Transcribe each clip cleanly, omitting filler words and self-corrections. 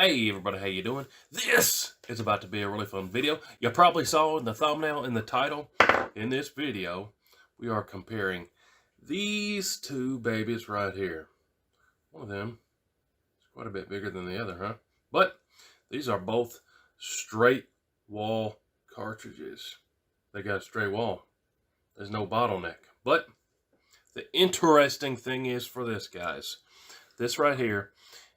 Hey everybody, how you doing? This is about to be a really fun video. You probably saw in the thumbnail and the title. In this video, we are comparing these two babies right here. One of them is quite a bit bigger than the other, huh? But these are both straight wall cartridges. They got a straight wall. There's no bottleneck. But the interesting thing is for this, guys, this right here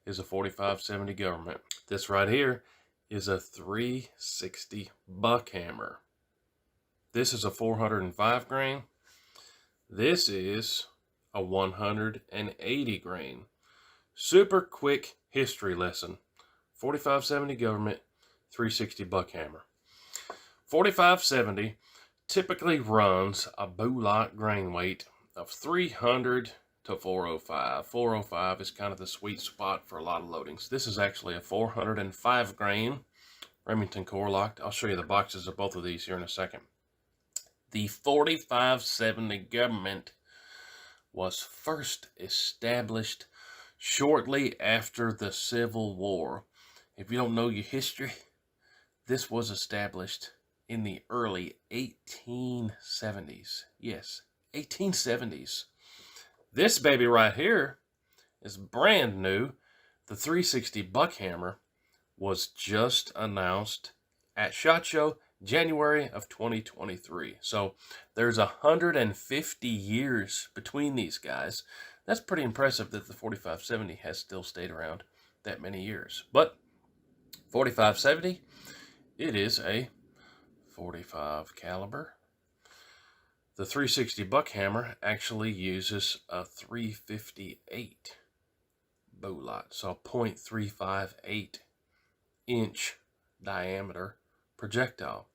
is a 4570 government. This right here is a 360 Buckhammer. This is a 405 grain. This is a 180 grain. Super quick history lesson. 4570 government, 360 Buckhammer. 4570 typically runs a bullet grain weight of 300 to 405. 405 is kind of the sweet spot for a lot of loadings. This is actually a 405 grain Remington core locked. I'll show you the boxes of both of these here in a second. The 4570 government was first established shortly after the Civil War. If you don't know your history, this was established in the early 1870s. Yes, 1870s. This baby right here is brand new. The 360 Buckhammer was just announced at SHOT Show January of 2023. So there's 150 years between these guys. That's pretty impressive that the 4570 has still stayed around that many years. But 4570, it is a 45 caliber. The 360 Buckhammer actually uses a 358 bullet, so 0.358 inch diameter projectile.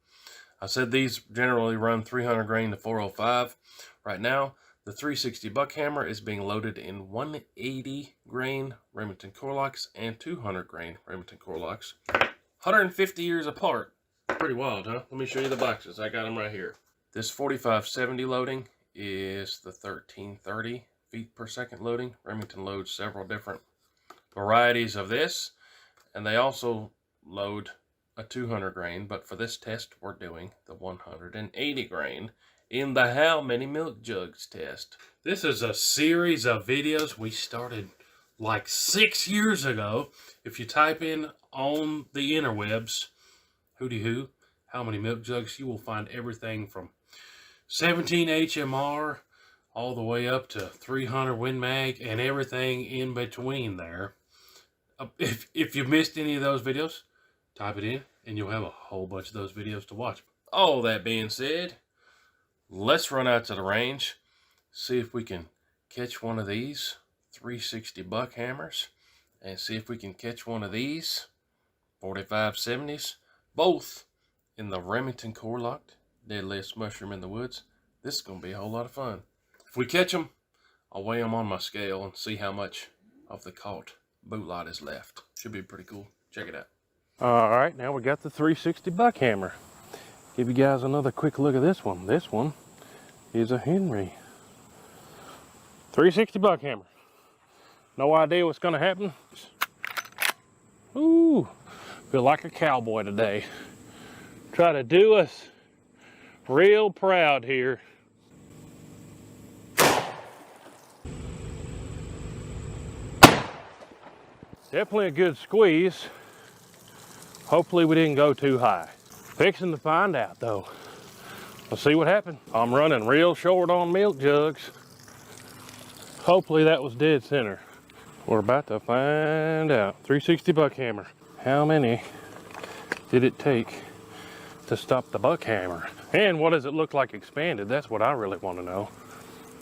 I said these generally run 300 grain to 405. Right now, the 360 Buckhammer is being loaded in 180 grain Remington core locks and 200 grain Remington core locks. 150 years apart. Pretty wild, huh? Let me show you the boxes. I got them right here. This 4570 loading is the 1330 feet per second loading. Remington loads several different varieties of this, and they also load a 200 grain, but for this test we're doing the 180 grain in the how many milk jugs test. This is a series of videos we started like 6 years ago. If you type in on the interwebs, WHOTEEWHO, how many milk jugs, you will find everything from 17 HMR all the way up to 300 Win Mag and everything in between there. If you missed any of those videos, type it in and you'll have a whole bunch of those videos to watch. All that being said, let's run out to the range, see if we can catch one of these 360 Buckhammers and see if we can catch one of these 4570s, both in the Remington core locked deadliest mushroom in the woods. This is going to be a whole lot of fun. If we catch them, I'll weigh them on my scale and see how much of the caught bootlight is left. Should be pretty cool. Check it out. All right, now we got the 360 Buckhammer. Give you guys another quick look at this one. This one is a Henry 360 Buckhammer. No idea what's going to happen. Ooh, feel like a cowboy today. Try to do us real proud here. Definitely a good squeeze. Hopefully we didn't go too high. Fixing to find out though. Let's see what happened. I'm running real short on milk jugs. Hopefully that was dead center. We're about to find out. 360 Buckhammer. How many did it take to stop the Buckhammer? And what does it look like expanded? That's what I really want to know.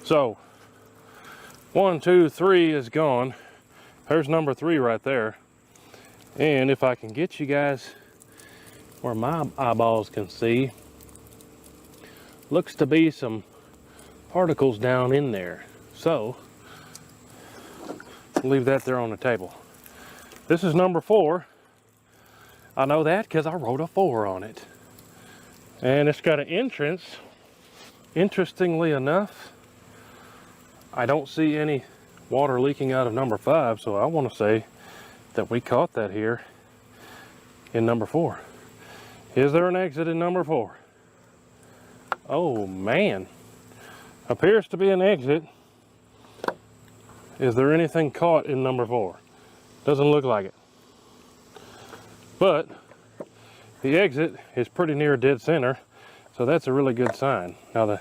So 1, 2, 3 is gone. There's number 3 right there. And if I can get you guys where my eyeballs can see, looks to be some particles down in there. So I'll leave that there on the table. This is number 4. I know that because I wrote a 4 on it. And it's got an entrance. Interestingly enough, I don't see any water leaking out of number 5, so I want to say that we caught that here in number 4? Is there an exit in number 4? Oh man, appears to be an exit. Is there anything caught in number 4? Doesn't look like it. But the exit is pretty near dead center, so that's a really good sign. Now,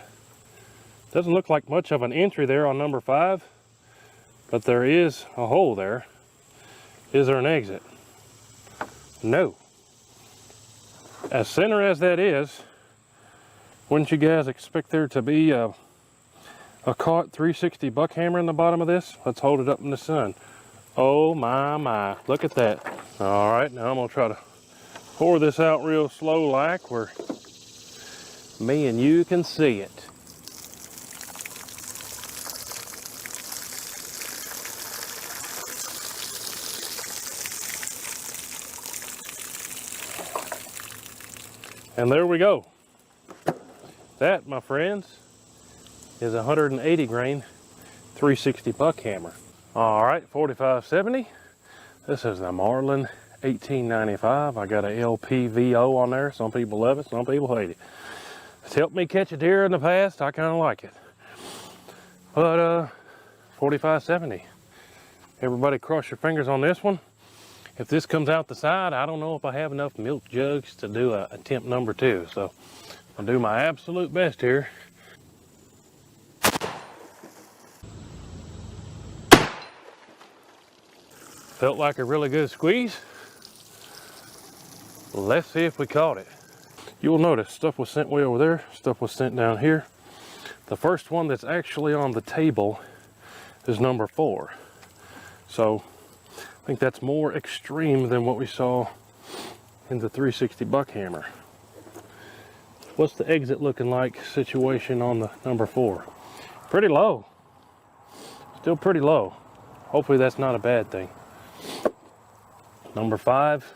doesn't look like much of an entry there on number 5, but there is a hole there. Is there an exit? No. As center as that is, wouldn't you guys expect there to be a caught 360 Buckhammer in the bottom of this? Let's hold it up in the sun. Oh my, look at that. All right, now I'm gonna try to pour this out real slow like where me and you can see it. And there we go. That, my friends, is a 180 grain 360 Buckhammer. All right, 4570. This is the Marlin 1895. I got a LPVO on there. Some people love it, some people hate it. It's helped me catch a deer in the past. I kind of like it. But 4570. Everybody cross your fingers on this one. If this comes out the side, I don't know if I have enough milk jugs to do a attempt number 2. So I'll do my absolute best here. Felt like a really good squeeze. Let's see if we caught it. You will notice stuff was sent way over there, stuff was sent down here. The first one that's actually on the table is number 4. So I think that's more extreme than what we saw in the 360 Buckhammer. What's the exit looking like situation on the number 4? Pretty low. Still pretty low. Hopefully that's not a bad thing. Number 5.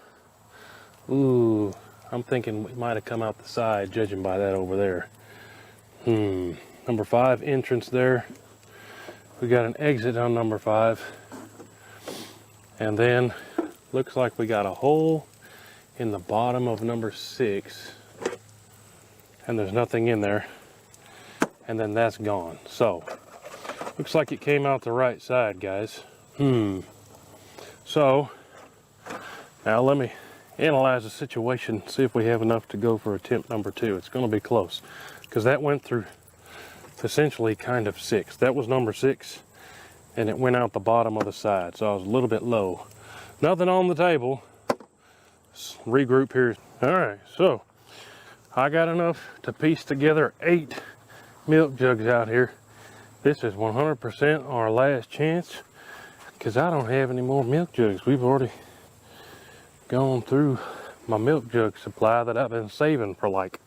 Ooh, I'm thinking it might have come out the side, judging by that over there. Number 5 entrance there. We got an exit on number 5. And then looks like we got a hole in the bottom of number 6. And there's nothing in there. And then that's gone. So, looks like it came out the right side, guys. So, now let me analyze the situation, see if we have enough to go for attempt number 2. It's going to be close, because that went through essentially kind of 6. That was number 6, and it went out the bottom of the side, so I was a little bit low. Nothing on the table. Let's regroup here. All right, so I got enough to piece together 8 milk jugs out here. This is 100% our last chance, because I don't have any more milk jugs. We've already gone through my milk jug supply that I've been saving for like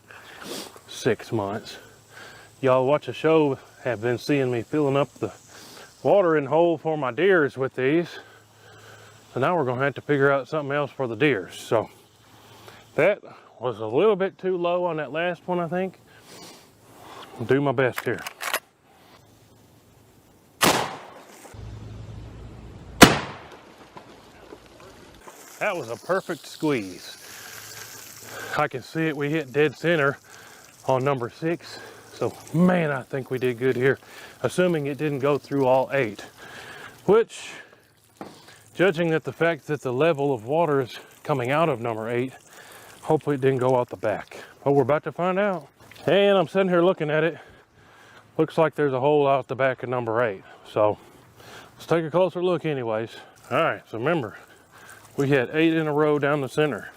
6 months. Y'all watch the show have been seeing me filling up the watering hole for my deers with these. So now we're gonna have to figure out something else for the deers. So that was a little bit too low on that last one, I think. I'll do my best here. That was a perfect squeeze. I can see it, we hit dead center on number 6. So man, I think we did good here. Assuming it didn't go through all 8. Which, judging at the fact that the level of water is coming out of number 8, hopefully it didn't go out the back. But we're about to find out. And I'm sitting here looking at it. Looks like there's a hole out the back of number 8. So let's take a closer look anyways. All right, so remember, we had 8 in a row down the center.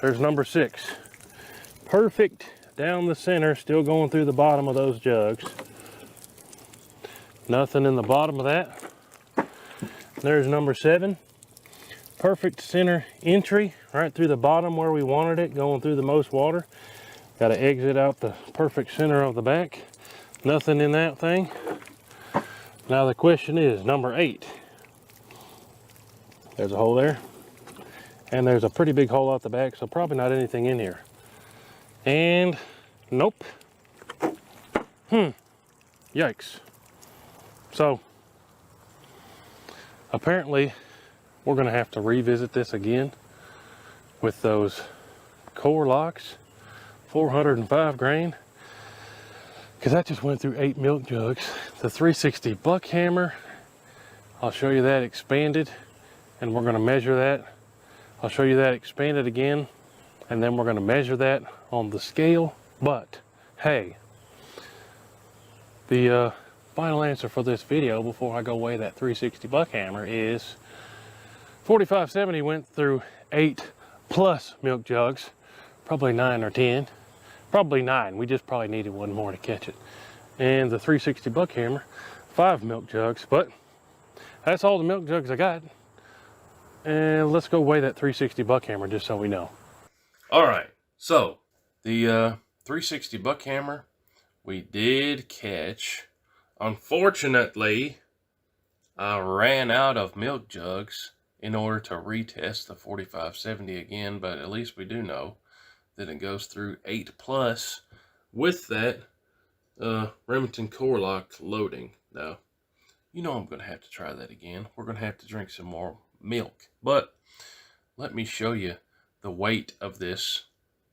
There's number 6. Perfect down the center, still going through the bottom of those jugs. Nothing in the bottom of that. There's number 7. Perfect center entry right through the bottom where we wanted it, going through the most water. Got to exit out the perfect center of the back. Nothing in that thing. Now the question is, number 8. There's a hole there. And there's a pretty big hole out the back, so probably not anything in here. And nope. Yikes. So apparently we're gonna have to revisit this again with those core locks, 405 grain, because I just went through 8 milk jugs. The 360 Buckhammer, I'll show you that expanded, and we're going to measure that. I'll show you that expanded again, and then we're going to measure that on the scale. But hey, the final answer for this video before I go weigh that 360 Buckhammer is 4570 went through 8+ milk jugs, probably 9 or 10, probably 9. We just probably needed one more to catch it. And the 360 Buckhammer, 5 milk jugs. But that's all the milk jugs I got. And let's go weigh that 360 Buckhammer just so we know. All right, so the 360 Buckhammer we did catch. Unfortunately, I ran out of milk jugs in order to retest the 4570 again, but at least we do know that it goes through 8+ with that Remington core lock loading. Now, you know I'm going to have to try that again. We're going to have to drink some more milk, but let me show you the weight of this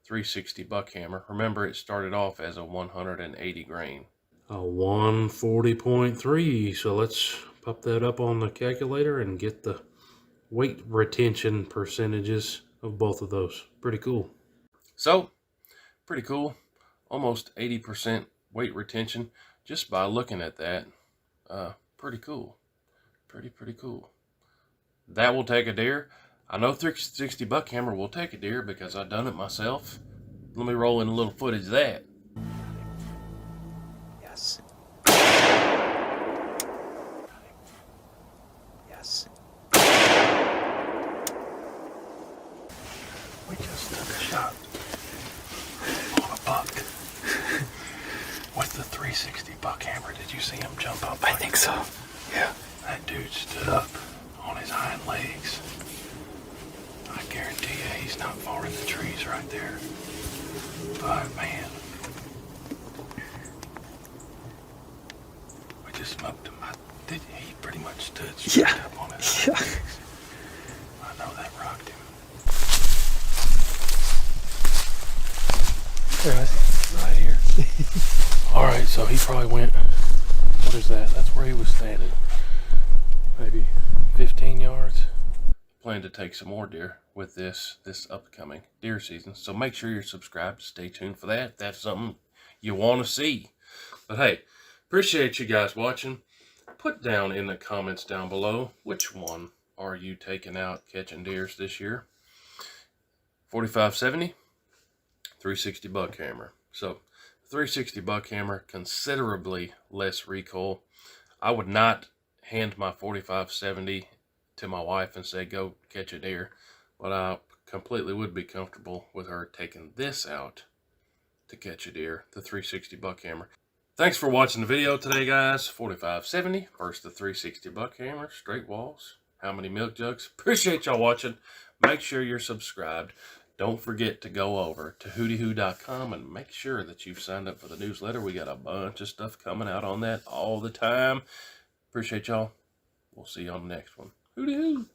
360 Buckhammer. Remember, it started off as a 180 grain. A 140.3. So let's pop that up on the calculator and get the weight retention percentages of both of those. Pretty cool. So, pretty cool. Almost 80% weight retention just by looking at that. Pretty cool. Pretty cool. That will take a deer. I know 360 Buckhammer will take a deer because I've done it myself. Let me roll in a little footage of that. Yes. Yes. We just took a shot on a buck with the 360 Buckhammer. Did you see him jump up? I think so. Yeah. That dude stood up on his hind legs. I guarantee you he's not far in the trees right there. But man, we just smoked him. He pretty much stood straight up on his hind legs. I know that rocked him. Right here. All right, so he probably went, what is that? That's where he was standing. Maybe 15 yards. Plan to take some more deer with this upcoming deer season. So make sure you're subscribed. Stay tuned for that if that's something you want to see. But hey, appreciate you guys watching. Put down in the comments down below, which one are you taking out catching deers this year? 4570, 360 Buckhammer. So 360 Buckhammer, considerably less recoil. I would not hand my 4570 to my wife and say, go catch a deer. But I completely would be comfortable with her taking this out to catch a deer, the 360 Buckhammer. Thanks for watching the video today, guys. 4570 versus the 360 Buckhammer. Straight walls. How many milk jugs? Appreciate y'all watching. Make sure you're subscribed. Don't forget to go over to WHOTEEWHO.com and make sure that you've signed up for the newsletter. We got a bunch of stuff coming out on that all the time. Appreciate y'all. We'll see you on the next one. WHOTEEWHO.